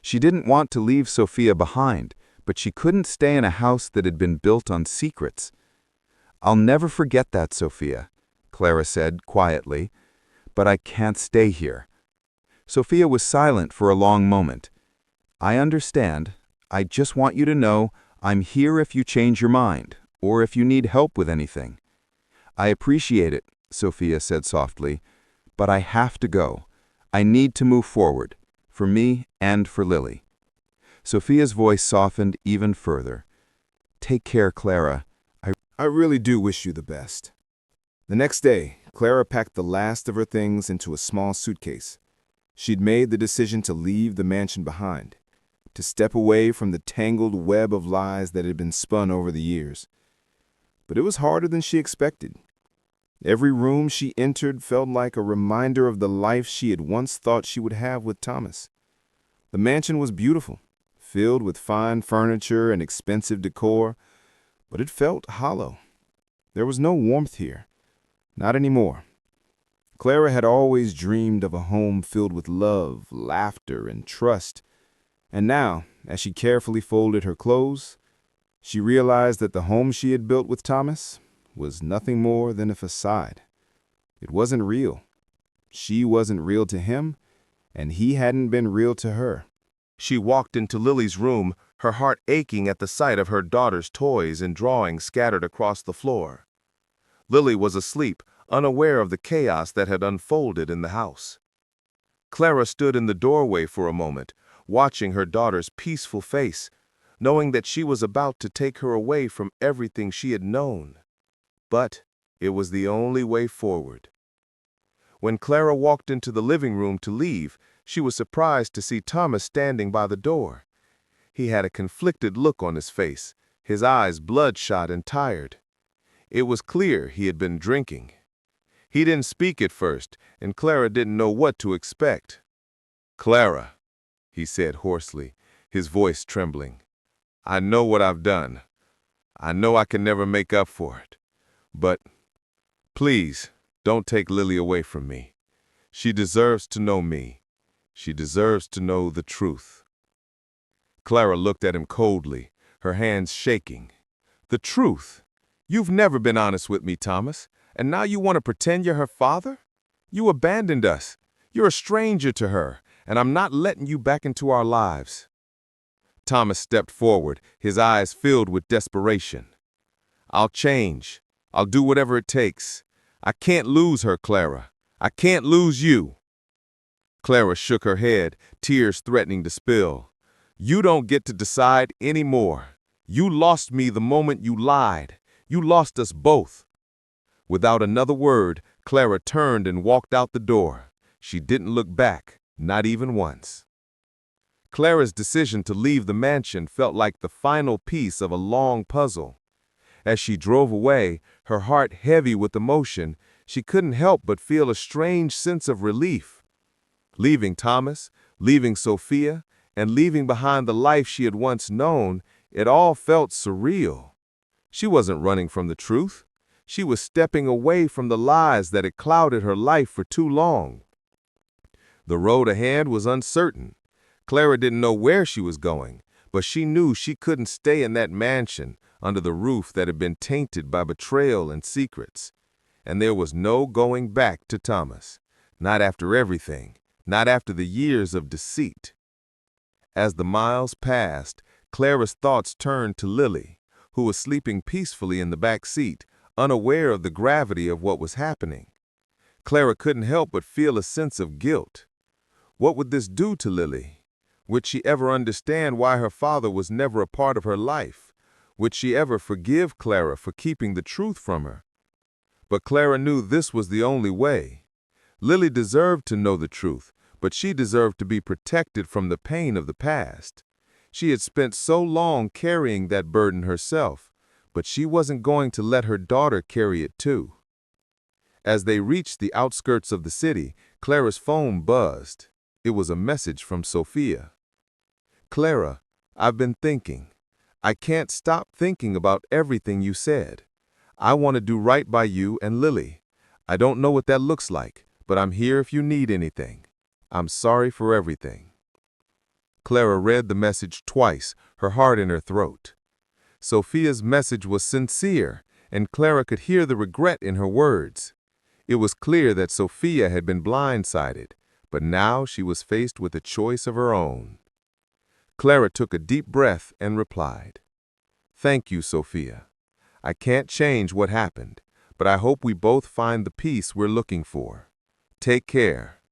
She didn't want to leave Sophia behind, but she couldn't stay in a house that had been built on secrets. "I'll never forget that, Sophia," Clara said quietly, "but I can't stay here." Sophia was silent for a long moment. "I understand. I just want you to know I'm here if you change your mind, or if you need help with anything." "I appreciate it," Sophia said softly, "but I have to go. I need to move forward, for me and for Lily." Sophia's voice softened even further. "Take care, Clara. I I really do wish you the best." The next day, Clara packed the last of her things into a small suitcase. She'd made the decision to leave the mansion behind, to step away from the tangled web of lies that had been spun over the years. But it was harder than she expected. Every room she entered felt like a reminder of the life she had once thought she would have with Thomas. The mansion was beautiful, filled with fine furniture and expensive decor, but it felt hollow. There was no warmth here. Not anymore. Clara had always dreamed of a home filled with love, laughter, and trust. And now, as she carefully folded her clothes, she realized that the home she had built with Thomas was nothing more than a facade. It wasn't real. She wasn't real to him, and he hadn't been real to her. She walked into Lily's room, her heart aching at the sight of her daughter's toys and drawings scattered across the floor. Lily was asleep, unaware of the chaos that had unfolded in the house. Clara stood in the doorway for a moment, watching her daughter's peaceful face, knowing that she was about to take her away from everything she had known. But it was the only way forward. When Clara walked into the living room to leave, she was surprised to see Thomas standing by the door. He had a conflicted look on his face, his eyes bloodshot and tired. It was clear he had been drinking. He didn't speak at first, and Clara didn't know what to expect. "Clara," he said hoarsely, his voice trembling, "I know what I've done. I know I can never make up for it. But please, don't take Lily away from me. She deserves to know me. She deserves to know the truth." Clara looked at him coldly, her hands shaking. "The truth? You've never been honest with me, Thomas, and now you want to pretend you're her father? You abandoned us. You're a stranger to her, and I'm not letting you back into our lives." Thomas stepped forward, his eyes filled with desperation. "I'll change. I'll do whatever it takes. I can't lose her, Clara. I can't lose you." Clara shook her head, tears threatening to spill. "You don't get to decide anymore. You lost me the moment you lied. You lost us both." Without another word, Clara turned and walked out the door. She didn't look back, not even once. Clara's decision to leave the mansion felt like the final piece of a long puzzle. As she drove away, her heart heavy with emotion, she couldn't help but feel a strange sense of relief. Leaving Thomas, leaving Sophia, and leaving behind the life she had once known, it all felt surreal. She wasn't running from the truth. She was stepping away from the lies that had clouded her life for too long. The road ahead was uncertain. Clara didn't know where she was going, but she knew she couldn't stay in that mansion under the roof that had been tainted by betrayal and secrets. And there was no going back to Thomas, not after everything, not after the years of deceit. As the miles passed, Clara's thoughts turned to Lily, who was sleeping peacefully in the back seat, unaware of the gravity of what was happening. Clara couldn't help but feel a sense of guilt. What would this do to Lily? Would she ever understand why her father was never a part of her life? Would she ever forgive Clara for keeping the truth from her? But Clara knew this was the only way. Lily deserved to know the truth, but she deserved to be protected from the pain of the past. She had spent so long carrying that burden herself, but she wasn't going to let her daughter carry it too. As they reached the outskirts of the city, Clara's phone buzzed. It was a message from Sophia. "Clara, I've been thinking. I can't stop thinking about everything you said. I want to do right by you and Lily. I don't know what that looks like, but I'm here if you need anything. I'm sorry for everything." Clara read the message twice, her heart in her throat. Sophia's message was sincere, and Clara could hear the regret in her words. It was clear that Sophia had been blindsided, but now she was faced with a choice of her own. Clara took a deep breath and replied, "Thank you, Sophia. I can't change what happened, but I hope we both find the peace we're looking for. Take care."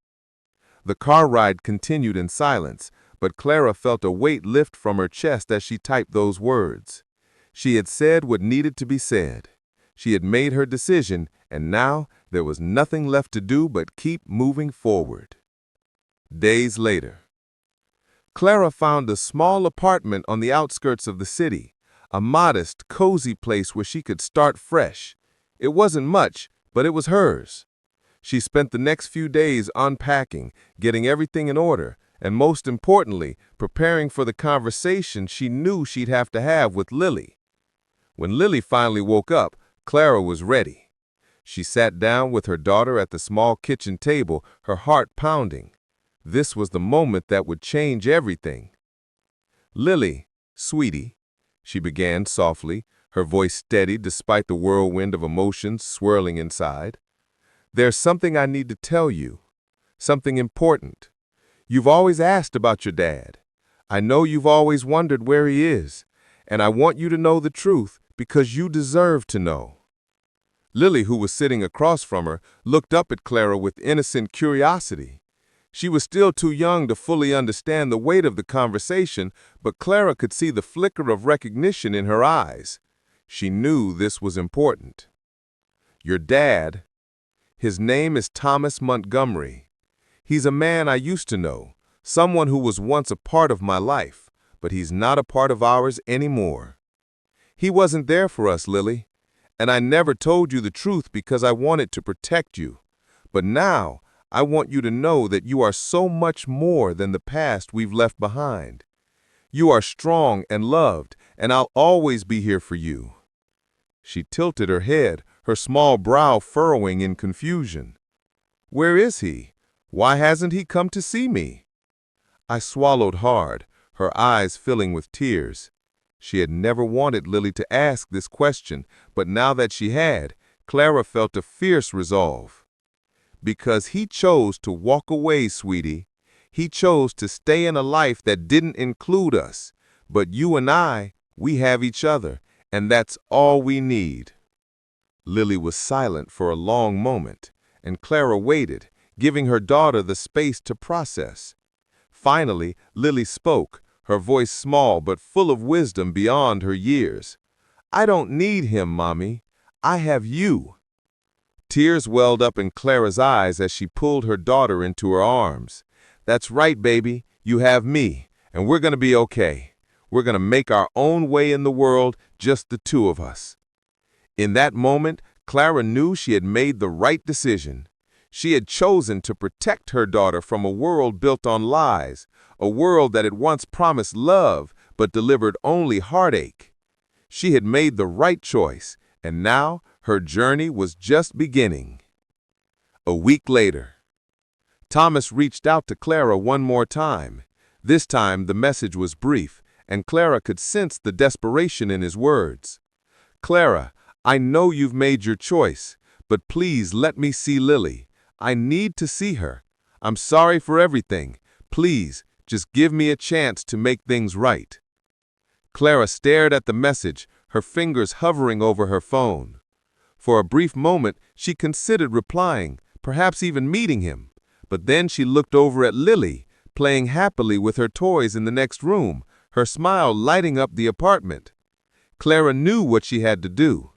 The car ride continued in silence, but Clara felt a weight lift from her chest as she typed those words. She had said what needed to be said. She had made her decision, and now there was nothing left to do but keep moving forward. Days later. Clara found a small apartment on the outskirts of the city, a modest, cozy place where she could start fresh. It wasn't much, but it was hers. She spent the next few days unpacking, getting everything in order, and most importantly, preparing for the conversation she knew she'd have to have with Lily. When Lily finally woke up, Clara was ready. She sat down with her daughter at the small kitchen table, her heart pounding. This was the moment that would change everything. "Lily, sweetie," she began softly, her voice steady despite the whirlwind of emotions swirling inside. "There's something I need to tell you, something important. You've always asked about your dad. I know you've always wondered where he is, and I want you to know the truth because you deserve to know." Lily, who was sitting across from her, looked up at Clara with innocent curiosity. She was still too young to fully understand the weight of the conversation, but Clara could see the flicker of recognition in her eyes. She knew this was important. "Your dad, his name is Thomas Montgomery. He's a man I used to know, someone who was once a part of my life, but he's not a part of ours anymore. He wasn't there for us, Lily, and I never told you the truth because I wanted to protect you. But now, I want you to know that you are so much more than the past we've left behind. You are strong and loved, and I'll always be here for you." She tilted her head, her small brow furrowing in confusion. "Where is he? Why hasn't he come to see me?" I swallowed hard, her eyes filling with tears. She had never wanted Lily to ask this question, but now that she had, Clara felt a fierce resolve. "Because he chose to walk away, sweetie. He chose to stay in a life that didn't include us. But you and I, we have each other, and that's all we need." Lily was silent for a long moment, and Clara waited, giving her daughter the space to process. Finally, Lily spoke, her voice small but full of wisdom beyond her years. "I don't need him, Mommy. I have you." Tears welled up in Clara's eyes as she pulled her daughter into her arms. "That's right, baby. You have me, and we're going to be okay. We're going to make our own way in the world, just the two of us." In that moment, Clara knew she had made the right decision. She had chosen to protect her daughter from a world built on lies, a world that had once promised love but delivered only heartache. She had made the right choice, and now her journey was just beginning. A week later. Thomas reached out to Clara one more time. This time the message was brief, and Clara could sense the desperation in his words. "Clara, I know you've made your choice, but please let me see Lily. I need to see her. I'm sorry for everything. Please, just give me a chance to make things right." Clara stared at the message, her fingers hovering over her phone. For a brief moment, she considered replying, perhaps even meeting him. But then she looked over at Lily, playing happily with her toys in the next room, her smile lighting up the apartment. Clara knew what she had to do.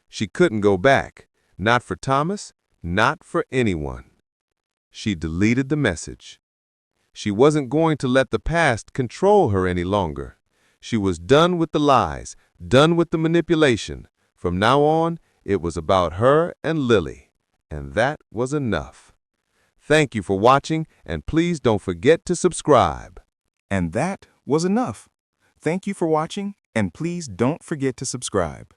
She couldn't go back, not for Thomas, not for anyone. She deleted the message. She wasn't going to let the past control her any longer. She was done with the lies, done with the manipulation. From now on, it was about her and Lily, and that was enough. Thank you for watching, and please don't forget to subscribe. And that was enough. Thank you for watching, and please don't forget to subscribe.